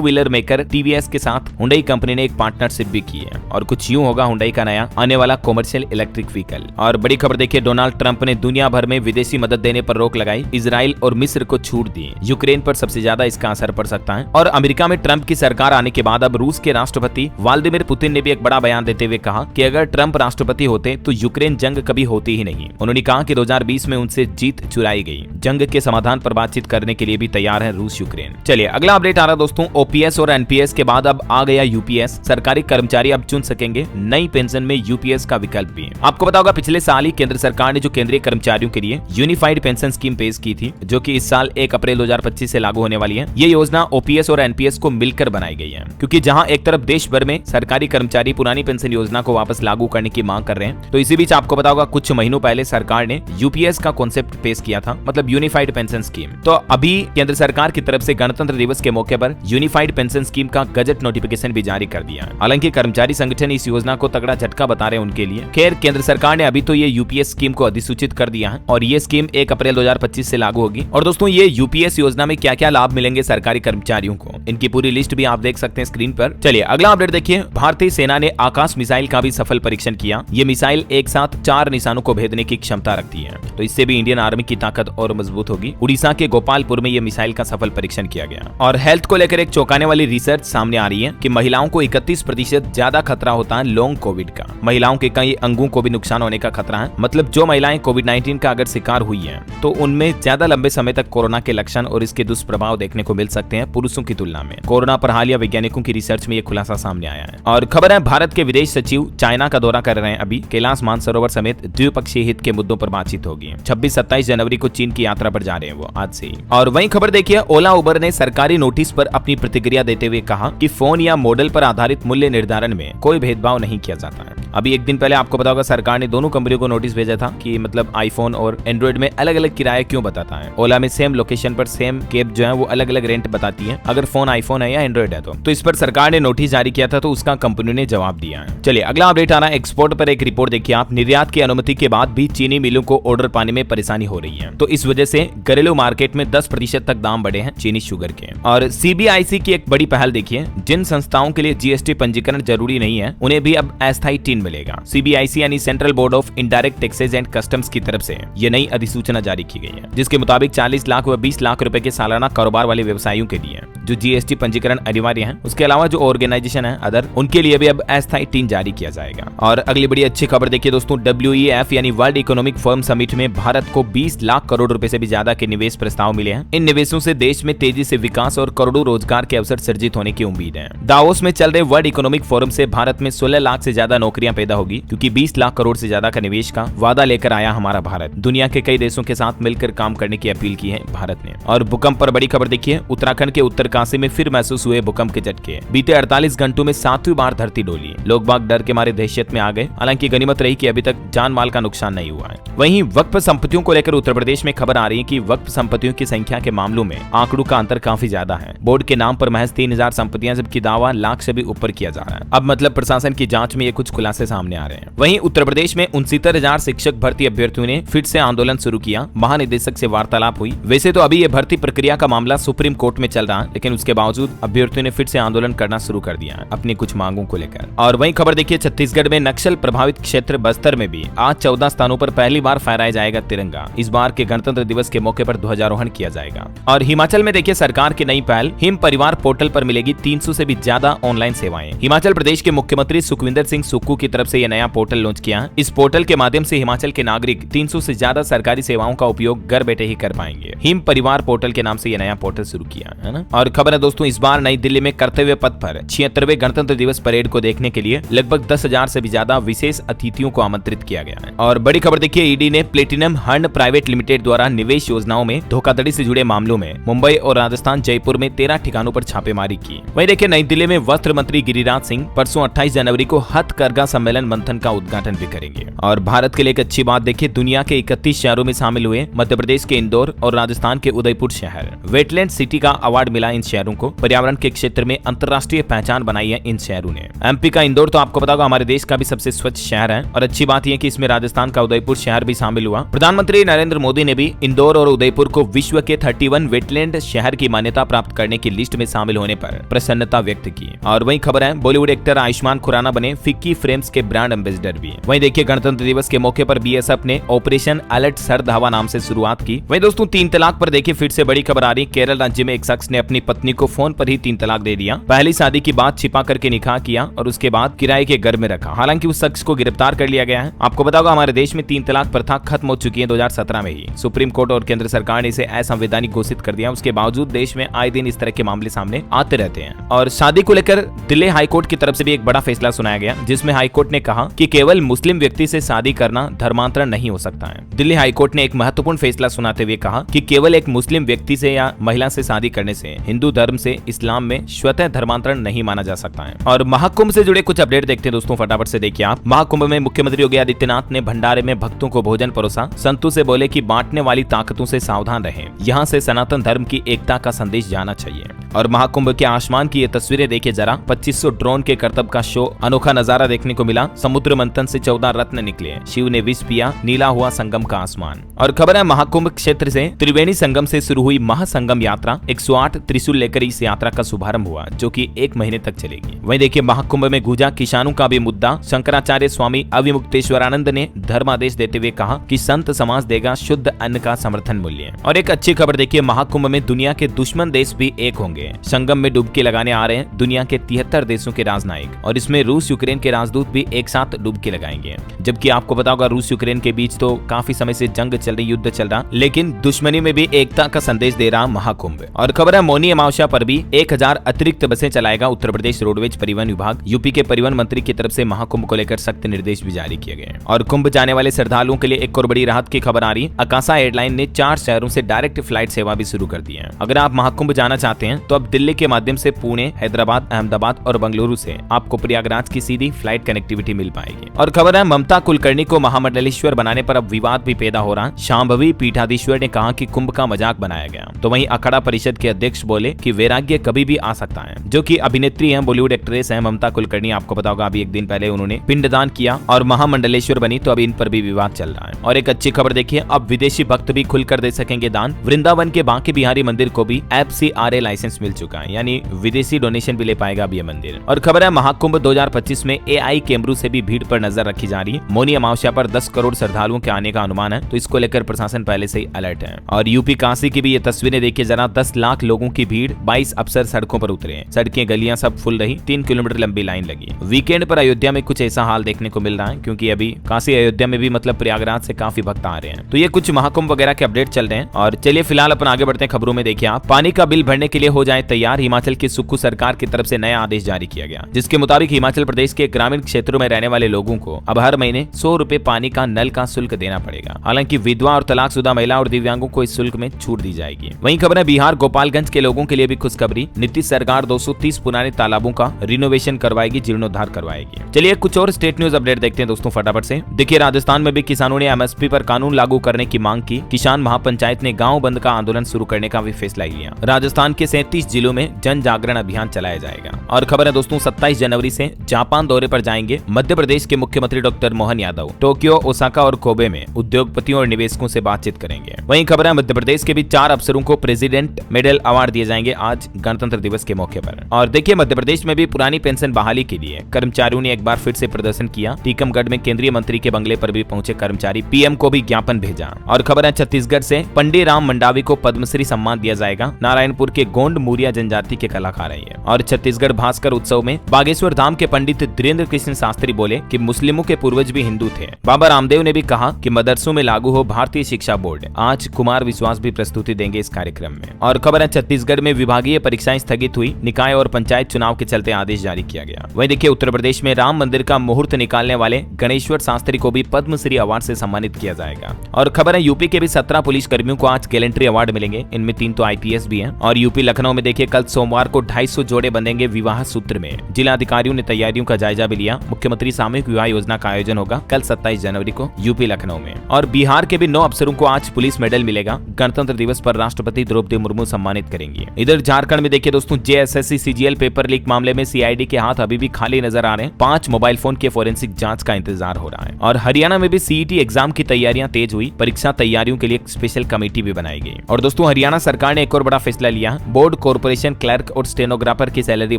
व्हीलर मेकर TVS के साथ हुंडई कंपनी ने एक पार्टनरशिप भी की है। और कुछ यूं होगा हुंडई का नया आने वाला कमर्शियल इलेक्ट्रिक व्हीकल। और बड़ी खबर देखिए, डोनाल्ड ट्रंप ने दुनिया भर में विदेशी मदद देने पर रोक लगाई। इजराइल और मिस्र को छूट दी। यूक्रेन पर सबसे ज्यादा इसका असर पड़ सकता है। और अमेरिका में ट्रंप की सरकार आने के बाद अब रूस के राष्ट्रपति व्लादिमीर पुतिन ने भी एक बड़ा बयान देते हुए कहा कि अगर ट्रंप राष्ट्रपति होते तो यूक्रेन जंग कभी होती ही नहीं। उन्होंने कहा कि 2020 में उनसे जीत चुराई गई। जंग के समाधान पर बातचीत करने के लिए भी तैयार है रूस यूक्रेन। चलिए अगला अपडेट आ रहा दोस्तों, OPS और NPS के बाद अब आ गया UPS। सरकारी कर्मचारी अब चुन सकेंगे नई पेंशन में UPS का विकल्प भी। आपको पता होगा पिछले साल ही केंद्र सरकार ने जो केंद्रीय कर्मचारियों के लिए यूनिफाइड पेंशन स्कीम पेश की थी, जो कि इस साल 1 अप्रैल 2025 से लागू होने वाली है। ये योजना OPS और NPS को मिलकर बनाई गई है, क्योंकि जहां एक तरफ देश भर में सरकारी कर्मचारी पुरानी पेंशन योजना को वापस लागू करने की मांग कर रहे हैं, तो इसी बीच आपको पता होगा कुछ महीनों पहले सरकार ने UPS का कॉन्सेप्ट पेश किया था, मतलब यूनिफाइड पेंशन स्कीम। तो अभी केंद्र सरकार की तरफ से गणतंत्र दिवस के मौके पर यूनिफाइड पेंशन स्कीम का गजट नोटिफिकेशन भी जारी कर दिया है। हालांकि कर्मचारी संगठन इस योजना को तगड़ा झटका बता रहे हैं उनके लिए। खैर, केंद्र सरकार ने अभी तो ये UPS स्कीम को अधिसूचित कर दिया है और ये स्कीम 1 अप्रैल 2025 से लागू होगी। और दोस्तों, ये UPS योजना में क्या क्या लाभ मिलेंगे सरकारी कर्मचारियों को, इनकी पूरी लिस्ट भी आप देख सकते हैं स्क्रीन पर। चलिए अगला अपडेट देखिए, भारतीय सेना ने आकाश मिसाइल का भी सफल परीक्षण किया। ये मिसाइल एक साथ 4 निशानों को भेदने की क्षमता रखती है। तो इससे भी इंडियन आर्मी की ताकत और मजबूत होगी। उड़ीसा के गोपालपुर में ये मिसाइल का सफल परीक्षण किया गया। और हेल्थ को लेकर एक चौंकाने वाली रिसर्च सामने आ रही है कि महिलाओं को 31% ज्यादा खतरा होता है लॉन्ग कोविड का। महिलाओं के कई अंगों को भी नुकसान होने का खतरा है। मतलब जो महिलाएं कोविड-19 का अगर शिकार हुई हैं, तो उनमें ज्यादा लंबे समय तक कोरोना के लक्षण और इसके दुष्प्रभाव देखने को मिल सकते हैं पुरुषों की तुलना में। कोरोना पर हालिया वैज्ञानिकों की रिसर्च में यह खुलासा सामने आया है। और खबर है भारत के विदेश सचिव चाइना का दौरा कर रहे हैं। अभी कैलाश मानसरोवर समेत द्विपक्षीय हित के मुद्दों पर बातचीत होगी। 26-27 जनवरी को चीन की यात्रा पर जा रहे हैं वो आज से ही। और वहीं खबर देखिए, ओला उबर ने सरकारी नोटिस पर अपनी प्रतिक्रिया देते हुए कहा कि फोन या मॉडल पर आधारित मूल्य निर्धारण में कोई भेदभाव नहीं किया जाता है। अभी एक दिन पहले आपको पता होगा सरकार ने दोनों कंपनियों को नोटिस भेजा था कि मतलब आईफोन और एंड्रॉइड में अलग अलग किराया क्यों बताता है। ओला में सेम लोकेशन पर सेम कैब जो है वो अलग अलग रेंट बताती है अगर फोन आईफोन है या एंड्रॉइड है तो इस पर सरकार ने नोटिस जारी किया था, तो उसका कंपनी ने जवाब दिया है। चलिए अगला अपडेट आ रहा है एक्सपोर्ट पर। एक रिपोर्ट देखिए आप, निर्यात की अनुमति के बाद भी चीनी मिलों को ऑर्डर पाने में परेशानी हो रही है। तो इस वजह से घरेलू मार्केट में 10% तक दाम बढ़े हैं चीनी शुगर के। और सीबीआईसी की एक बड़ी पहल देखिए, जिन संस्थाओं के लिए जीएसटी पंजीकरण जरूरी नहीं है उन्हें भी अब अस्थायी टिन मिलेगा। सीबीआईसी यानी central board of indirect taxes and customs की तरफ से ये नई अधिसूचना जारी की गई है, जिसके मुताबिक 40 लाख व 20 लाख रुपए के सालाना कारोबार वाले व्यवसायियों के लिए जो जीएसटी पंजीकरण अनिवार्य है, उसके अलावा जो ऑर्गेनाइजेशन है अदर, उनके लिए भी अब अस्थायी टिन जारी किया जाएगा। और अगली बड़ी अच्छी खबर देखिए दोस्तों, WEF यानी वर्ल्ड इकोनॉमिक फोरम समिट में भारत को 20 लाख करोड़ रुपए से भी ज्यादा के निवेश प्रस्ताव मिले हैं। इन निवेशों से देश में तेजी से विकास और करोड़ों रोजगार के अवसर सृजित होने की उम्मीद है। दावोस में चल रहे वर्ल्ड इकोनॉमिक फोरम से भारत में 16 लाख से ज्यादा नौकरियां पैदा होगी, क्योंकि 20 लाख करोड़ से ज्यादा का निवेश का वादा लेकर आया हमारा भारत। दुनिया के कई देशों के साथ मिलकर काम करने की अपील की है भारत ने। और भूकंप पर बड़ी खबर देखिए, उत्तराखंड के उत्तरकाशी में फिर महसूस हुए भूकंप के झटके। बीते 48 घंटों में 7वीं बार धरती डोली। लोग बाग डर के मारे दहशत में आ गए। हालांकि गनीमत रही कि अभी तक जान माल का नुकसान नहीं हुआ है। वहीं वक्फ संपत्तियों को लेकर उत्तर प्रदेश में खबर आ रही है कि वक्फ संपत्तियों की संख्या के मामलों में आंकड़ों का अंतर काफी ज्यादा है। बोर्ड के नाम पर महज 3000 संपत्तियां, जबकि दावा लाख से भी ऊपर किया जा रहा है। अब मतलब प्रशासन की जांच में ये कुछ खुलासे सामने आ रहे हैं। वहीं उत्तर प्रदेश में 69,000 शिक्षक भर्ती अभ्यर्थियों ने फिर से आंदोलन शुरू किया। महानिदेशक से वार्तालाप हुई। वैसे तो अभी ये भर्ती प्रक्रिया का मामला सुप्रीम कोर्ट में चल रहा है, लेकिन उसके बावजूद अभ्यर्थियों ने फिर से आंदोलन करना शुरू कर दिया है अपनी कुछ मांगों को लेकर। और वहीं खबर देखिए, छत्तीसगढ़ में नक्सल प्रभावित क्षेत्र बस्तर में भी आज 14 स्थानों पर पहली बार फहराया जाएगा तिरंगा। इस बार के गणतंत्र दिवस के मौके पर ध्वजारोहण किया जाएगा। और हिमाचल में देखिए सरकार की नई पहल, हिम परिवार पोर्टल पर मिलेगी 300 से भी ज्यादा ऑनलाइन सेवाएं। हिमाचल प्रदेश के मुख्यमंत्री सुखविंदर सिंह सुक्खू की तरफ से यह नया पोर्टल लॉन्च किया है। इस पोर्टल के माध्यम से हिमाचल के नागरिक 300 से ज्यादा सरकारी सेवाओं का उपयोग घर बैठे ही कर पाएंगे। हिम परिवार पोर्टल के नाम से यह नया पोर्टल शुरू किया है ना। और खबर है दोस्तों, इस बार नई दिल्ली में कर्तव्य पथ पर 76वें गणतंत्र दिवस परेड को देखने के लिए लगभग 10,000 से भी ज्यादा विशेष अतिथियों को आमंत्रित किया गया है। और बड़ी खबर देखिए, ईडी ने प्लेटिनम हंड प्राइवेट लिमिटेड द्वारा निवेश योजनाओं में धोखाधड़ी से जुड़े मामलों में मुंबई और राजस्थान जयपुर में 13 ठिकानों पर छापेमारी की। वहीं देखिए नई दिल्ली में वस्त्र मंत्री गिरिराज सिंह परसों 28 जनवरी को हथकरघा सम्मेलन मंथन का उद्घाटन भी करेंगे। और भारत के लिए एक अच्छी बात देखिए, दुनिया के 31 शहरों में शामिल हुए मध्य प्रदेश के इंदौर और राजस्थान के उदयपुर शहर। वेटलैंड सिटी का अवार्ड मिला इन शहरों को। पर्यावरण के क्षेत्र में अंतर्राष्ट्रीय पहचान बनाई है इन शहरों ने। एमपी का इंदौर तो आपको पता होगा हमारे देश का भी सबसे स्वच्छ शहर है। और अच्छी बात यह कि इसमें राजस्थान का उदयपुर शहर भी शामिल हुआ। प्रधानमंत्री नरेंद्र मोदी ने भी इंदौर और उदयपुर को विश्व के 31 वेटलैंड शहर की मान्यता प्राप्त करने की लिस्ट में शामिल होने पर प्रसन्नता व्यक्त की। और वहीं खबर है, बॉलीवुड एक्टर आयुष्मान खुराना बने फिक्की फ्रेम्स के ब्रांड एम्बेसडर भी। वहीं देखिए गणतंत्र दिवस के मौके पर बीएसएफ ने ऑपरेशन अलर्ट सर्द हवा नाम से शुरुआत की। वहीं दोस्तों 3 तलाक पर देखिए फिर से बड़ी खबर आ रही। केरल राज्य में एक शख्स ने अपनी पत्नी को फोन पर ही 3 तलाक दे दिया। पहली शादी की बात छिपा करके निकाह किया और उसके बाद किराए के घर में रखा। हालांकि उस शख्स को गिरफ्तार कर लिया गया है। आपको पता होगा हमारे देश में 3 तलाक प्रथा खत्म हो चुकी है 2017 में ही। सुप्रीम कोर्ट और केंद्र सरकार ने इसे असंवैधानिक घोषित कर दिया। उसके बावजूद देश में आए दिन इस तरह के मामले सामने आते रहते हैं। और शादी को लेकर दिल्ली हाईकोर्ट की तरफ से भी एक बड़ा फैसला सुनाया गया, जिसमें हाईकोर्ट ने कहा कि केवल मुस्लिम व्यक्ति से शादी करना धर्मांतरण नहीं हो सकता है। दिल्ली हाईकोर्ट ने एक महत्वपूर्ण फैसला सुनाते हुए कहा कि केवल एक मुस्लिम व्यक्ति से या महिला से शादी करने से हिंदू धर्म से इस्लाम में स्वतः धर्मांतरण नहीं माना जा सकता है। और महाकुंभ से जुड़े कुछ अपडेट देखते हैं दोस्तों, फटाफट से देखिए आप। महाकुंभ में मुख्यमंत्री योगी आदित्यनाथ ने भंडारे में भक्तों को भोजन परोसा। संतों से बोले कि बांटने वाली ताकतों से सावधान रहें, यहाँ से सनातन धर्म की एकता का संदेश जाना चाहिए। और महाकुंभ के आसमान की ये तस्वीरें देखिए जरा। 2500 ड्रोन के करतब का शो, अनोखा नजारा देखने को मिला। समुद्र मंथन से 14 रत्न निकले। शिव ने विष पिया, नीला हुआ संगम का आसमान। और खबर है महाकुंभ क्षेत्र से त्रिवेणी संगम से शुरू हुई महासंगम यात्रा। 108 त्रिशूल लेकर इस यात्रा का शुभारंभ हुआ, जो कि 1 महीने तक चलेगी। वहीं देखिए महाकुंभ में गूंजा किसानों का भी मुद्दा। शंकराचार्य स्वामी अविमुक्तेश्वरानंद ने धर्मादेश देते हुए कहा कि संत संत समाज देगा शुद्ध अन्न का समर्थन मूल्य। और एक अच्छी खबर देखिए, महाकुंभ में दुनिया के दुश्मन देश भी एक होंगे। संगम में डुबकी लगाने आ रहे हैं दुनिया के 73 देशों के राजनयिक, और इसमें रूस यूक्रेन के राजदूत भी एक साथ डुबकी लगाएंगे। जबकि आपको पता होगा रूस यूक्रेन के बीच तो काफी समय से जंग चल रही, युद्ध चल रहा, लेकिन दुश्मनी में भी एकता का संदेश दे रहा महाकुंभ। और खबर है मौनी अमावस्या पर भी 1000 अतिरिक्त बसें चलाएगा उत्तर प्रदेश रोडवेज परिवहन विभाग। यूपी के परिवहन मंत्री की तरफ से महाकुंभ को लेकर सख्त निर्देश भी जारी किए गए। और कुंभ जाने वाले श्रद्धालुओं के लिए एक और बड़ी राहत की खबर आ रही है। आकाशा एयरलाइन ने 4 शहरों से डायरेक्ट फ्लाइट सेवा भी शुरू कर दी है। अगर आप महाकुंभ जाना चाहते हैं तो अब दिल्ली के माध्यम से पुणे, हैदराबाद, अहमदाबाद और बेंगलुरु से आपको प्रयागराज की सीधी फ्लाइट कनेक्टिविटी मिल पाएगी। और खबर है ममता कुलकर्णी को महामंडलेश्वर बनाने पर अब विवाद भी पैदा हो रहा। शांभवी पीठाधीश्वर ने कहा कि कुंभ का मजाक बनाया गया, तो वहीं अखाड़ा परिषद के अध्यक्ष बोले कि वैराग्य कभी भी आ सकता है। जो कि अभिनेत्री हैं, बॉलीवुड एक्ट्रेस हैं ममता कुलकर्णी, आपको पता होगा अभी एक दिन पहले उन्होंने पिंडदान किया और महामंडलेश्वर बनी, तो अब इन पर भी विवाद चल रहा है। और एक अच्छी खबर देखिए, अब विदेशी भक्त भी खुलकर दे सकेंगे दान। वृंदावन के बांके बिहारी मंदिर को भी FCRA लाइसेंस मिल चुका है, यानी विदेशी डोनेशन भी ले पाएगा अब ये मंदिर। और खबर है महाकुंभ 2025 में AI कैमरों से भी भीड़ पर नजर रखी जा रही है। मौनी अमावस्या पर 10 करोड़ श्रद्धालुओं के आने का अनुमान है, तो इसको लेकर प्रशासन पहले से ही अलर्ट है। और यूपी काशी की भी ये तस्वीरें देखिए जरा, 10 लाख लोगों की भीड़, 22 अफसर सड़कों पर उतरे, सड़कें गलियां सब फुल रही, 3 किलोमीटर लंबी लाइन लगी। वीकेंड पर अयोध्या में कुछ ऐसा हाल देखने को मिल रहा है, क्योंकि अभी काशी अयोध्या में भी मतलब प्रयागराज से काफी भक्त आ रहे हैं। तो ये कुछ महाकुंभ वगैरह के अपडेट चल रहे हैं। और चलिए फिलहाल अपन आगे बढ़ते हैं खबरों में। देखिए आप पानी का बिल भरने के लिए हो जाए तैयार। हिमाचल की सुक्खू सरकार की तरफ से नया आदेश जारी किया गया, जिसके मुताबिक हिमाचल प्रदेश के ग्रामीण क्षेत्रों में रहने वाले लोगों को अब हर महीने 100 रुपए पानी का नल का शुल्क देना पड़ेगा। हालांकि विधवा और तलाकशुदा महिला और दिव्यांगों को इस शुल्क में छूट दी जाएगी। वहीं खबर है बिहार गोपालगंज के लोगों के लिए भी खुशखबरी। नीतीश सरकार 230 पुराने तालाबों का रिनोवेशन करवाएगी, जीर्णोद्धार करवाएगी। चलिए कुछ और स्टेट न्यूज अपडेट देखते हैं दोस्तों फटाफट से। देखिए राजस्थान में भी किसानों ने MSP पर कानून लागू करने की मांग की। किसान महापंचायत ने गाँव बंद का आंदोलन शुरू करने का भी फैसला लिया। राजस्थान के 37 जिलों में जन जागरण अभियान चलाया जाएगा। और खबर है दोस्तों 27 जनवरी से जापान दौरे पर जाएंगे मध्य प्रदेश के मुख्यमंत्री doctor Mohan Yadav. Tokyo, Osaka और कोबे में उद्योगपतियों और निवेशकों से बातचीत करेंगे। वहीं खबर है मध्य प्रदेश के भी 4 अफसरों को प्रेसिडेंट मेडल अवार्ड दिए जाएंगे आज गणतंत्र दिवस के मौके पर। और देखिए मध्य प्रदेश में भी पुरानी पेंशन बहाली के लिए कर्मचारियों ने एक बार फिर से प्रदर्शन किया। टीकमगढ़ में केंद्रीय मंत्री के बंगले पर भी पहुंचे कर्मचारी, PM को भी ज्ञापन भेजा। और खबर है छत्तीसगढ़ से पंडित राम मंडावी को पद्मश्री सम्मान दिया जाएगा। नारायणपुर के गोंड मूरिया जनजाति के कलाकार है। और छत्तीसगढ़ भास्कर उत्सव में बागेश्वर धाम के पंडित धीरेन्द्र कृष्ण शास्त्री बोले कि मुस्लिमों के पूर्वज भी हिंदू थे। बाबा रामदेव ने भी कहा कि मदरसों में लागू हो भारतीय शिक्षा बोर्ड। आज कुमार विश्वास भी प्रस्तुति देंगे इस कार्यक्रम में। और खबर है छत्तीसगढ़ में विभागीय परीक्षाएं स्थगित हुई। निकाय और पंचायत चुनाव के चलते आदेश जारी किया गया। वहीं देखिए उत्तर प्रदेश में राम मंदिर का मुहूर्त निकालने वाले गणेश्वर शास्त्री को भी पद्मश्री अवार्ड से सम्मानित किया जाएगा। और खबर है यूपी के भी 17 पुलिस कर्मियों को आज गैलेंट्री अवार्ड मिलेंगे। इनमें 3 तो IPS भी हैं। और यूपी लखनऊ में देखिए कल सोमवार को 250 जोड़े बंधेंगे विवाह सूत्र में। जिला अधिकारियों ने तैयारियों का जायजा भी लिया। मुख्यमंत्री सामूहिक विवाह योजना का आयोजन होगा कल 27 जनवरी को यूपी लखनऊ में। और बिहार के भी 9 अफसरों को आज पुलिस मेडल मिलेगा। गणतंत्र दिवस पर राष्ट्रपति द्रौपदी मुर्मू सम्मानित करेंगी। इधर झारखंड में देखिए दोस्तों JSSC CGL पेपर लीक मामले में CID के हाथ अभी भी खाली नजर आ रहे हैं। 5 मोबाइल फोन के फोरेंसिक जांच का इंतजार हो रहा है। और हरियाणा में भी CET एग्जाम की तैयारियां तेज हुई। परीक्षा तैयारियों के लिए एक स्पेशल कमेटी भी बनाई गई। और दोस्तों हरियाणा सरकार ने एक और बड़ा फैसला लिया। बोर्ड, कॉर्पोरेशन क्लर्क और स्टेनोग्राफर की सैलरी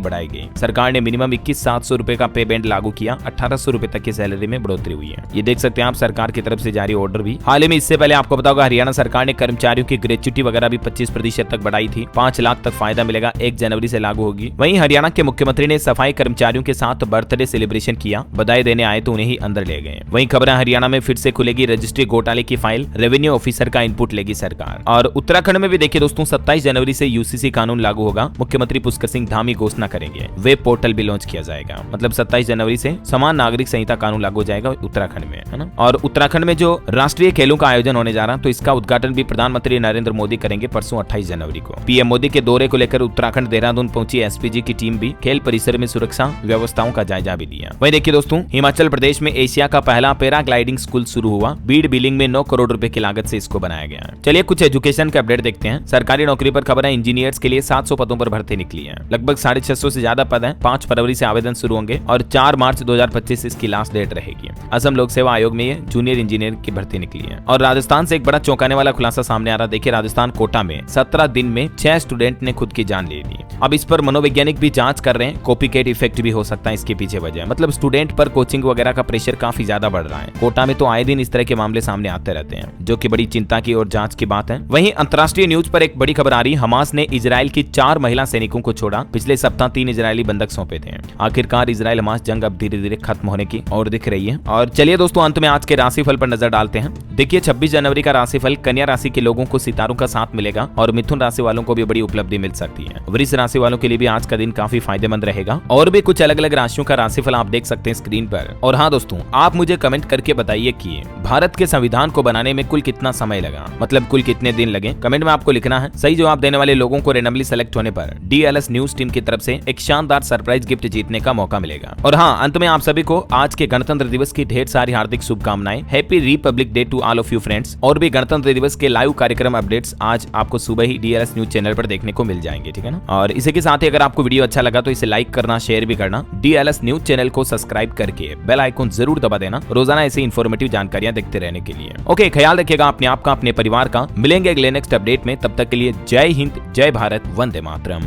बढ़ाई गई। सरकार ने मिनिमम 21,700 रुपए का पे बैंड लागू किया। 1,800 रुपए तक की सैलरी में बढ़ोतरी हुई है। ये देख सकते हैं आप सरकार की तरफ से जारी ऑर्डर भी। हाल ही में इससे पहले आपको पता होगा हरियाणा सरकार ने कर्मचारियों की ग्रेच्युटी वगैरह भी 25% तक बढ़ाई थी। 5 लाख तक फायदा मिलेगा, 1 जनवरी से लागू होगी। वहीं हरियाणा के मुख्यमंत्री ने सफाई कर्मचारियों के साथ बर्थडे सेलिब्रेशन किया। बधाई देने आए तो उन्हें ही अंदर ले गए। वहीं खबर है हरियाणा में फिर से खुलेगी रजिस्ट्री घोटाले की फाइल। रेवेन्यू ऑफिसर का इनपुट लेगी सरकार। और उत्तराखंड में भी देखिए दोस्तों 27 जनवरी से UCC कानून लागू होगा। मुख्यमंत्री पुष्कर सिंह धामी घोषणा करेंगे। वेब पोर्टल भी लॉन्च किया जाएगा। मतलब 27 जनवरी से समान नागरिक संहिता कानून लागू हो जाएगा उत्तराखंड में, है ना। और उत्तराखंड में जो राष्ट्रीय खेलों का आयोजन होने जा रहा है तो इसका उद्घाटन भी प्रधानमंत्री नरेंद्र मोदी करेंगे परसों 28 जनवरी को। PM मोदी के दौरे को लेकर उत्तराखंड देहरादून पहुंची SPG की टीम भी खेल परिसर में सुरक्षा व्यवस्थाओं का जायजा भी लिया। वहीं देखिए दोस्तों हिमाचल प्रदेश में एशिया का पहला पैराग्लाइडिंग स्कूल शुरू हुआ। बीड बिलिंग में 9 करोड़ रुपए की लागत से इसको बनाया गया है। चलिए कुछ एजुकेशन के अपडेट देखते हैं। सरकारी नौकरी पर खबर है इंजीनियर्स के लिए 700 पदों पर भर्ती निकली है। लगभग 650 से ज्यादा पद हैं। 5 फरवरी से आवेदन शुरू होंगे और 4 मार्च 2025 इसकी लास्ट डेट रहेगी। असम लोक सेवा आयोग में ये जूनियर इंजीनियर की भर्ती निकली है। और राजस्थान से एक बड़ा चौंकाने वाला खुलासा सामने आ रहा। देखिए राजस्थान कोटा में 17 दिन में 6 स्टूडेंट ने खुद की जान ले ली। अब इस पर मनोवैज्ञानिक भी जांच कर रहे हैं। कॉपीकैट इफेक्ट भी हो सकता है इसके पीछे वजह। मतलब स्टूडेंट पर कोचिंग वगैरह का प्रेशर काफी ज्यादा बढ़ रहा है। कोटा में तो आए दिन इस तरह के मामले मामले सामने आते रहते हैं, जो कि बड़ी चिंता की और जांच की बात है। वहीं अंतर्राष्ट्रीय न्यूज पर एक बड़ी खबर आ रही, हमास ने इजराइल की 4 महिला सैनिकों को छोड़ा। पिछले सप्ताह 3 इजरायली बंधक सौंपे थे। आखिरकार इजराइल हमास जंग अब धीरे धीरे खत्म होने की और दिख रही है। और चलिए दोस्तों, अंत में आज के राशिफल पर नजर डालते हैं। देखिए 26 जनवरी का राशिफल, कन्या राशि के लोगों को सितारों का साथ मिलेगा और मिथुन राशि वालों को भी बड़ी उपलब्धि मिल सकती है। वृष राशि वालों के लिए भी आज का दिन काफी फायदेमंद रहेगा। और भी कुछ अलग अलग राशियों का राशिफल आप देख सकते हैं स्क्रीन पर। और हाँ दोस्तों, आप मुझे कमेंट करके बताइए कि भारत के संविधान को बनाने में कुल कितना समय लगा, मतलब कुल कितने दिन लगे। कमेंट में आपको लिखना है। सही जवाब देने वाले लोगों को रेंडमली सेलेक्ट होने पर DLS न्यूज टीम की तरफ से एक शानदार सरप्राइज गिफ्ट जीतने का मौका मिलेगा। और हाँ, अंत में आप सभी को आज के गणतंत्र दिवस की ढेर सारी हार्दिक शुभकामनाएं। Happy republic day to all of you friends. और भी गणतंत्र दिवस के लाइव कार्यक्रम अपडेट्स आज आपको सुबह ही DLS न्यूज चैनल पर देखने को मिल जाएंगे, ठीक है ना। और इसी के साथ ही अगर आपको वीडियो अच्छा लगा तो इसे लाइक करना, शेयर भी करना। DLS न्यूज चैनल को सब्सक्राइब करके बेल आइकन जरूर दबा देना, रोजाना ऐसी इंफॉर्मेटिव जानकारियां देखते रहने के लिए। ओके, ख्याल रखिएगा अपने आप का, अपने परिवार का। मिलेंगे अगले नेक्स्ट अपडेट में, तब तक के लिए जय हिंद, जय भारत, वंदे मातरम।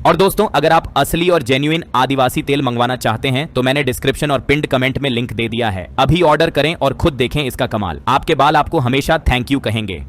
और दोस्तों, अगर आप असली और जेन्युइन आदिवासी तेल मंगवाना चाहते हैं तो मैंने डिस्क्रिप्शन और पिंड कमेंट में लिंक दे दिया है। अभी ऑर्डर करें और खुद देखें इसका कमाल। आपके बाल आपको हमेशा थैंक यू कहेंगे।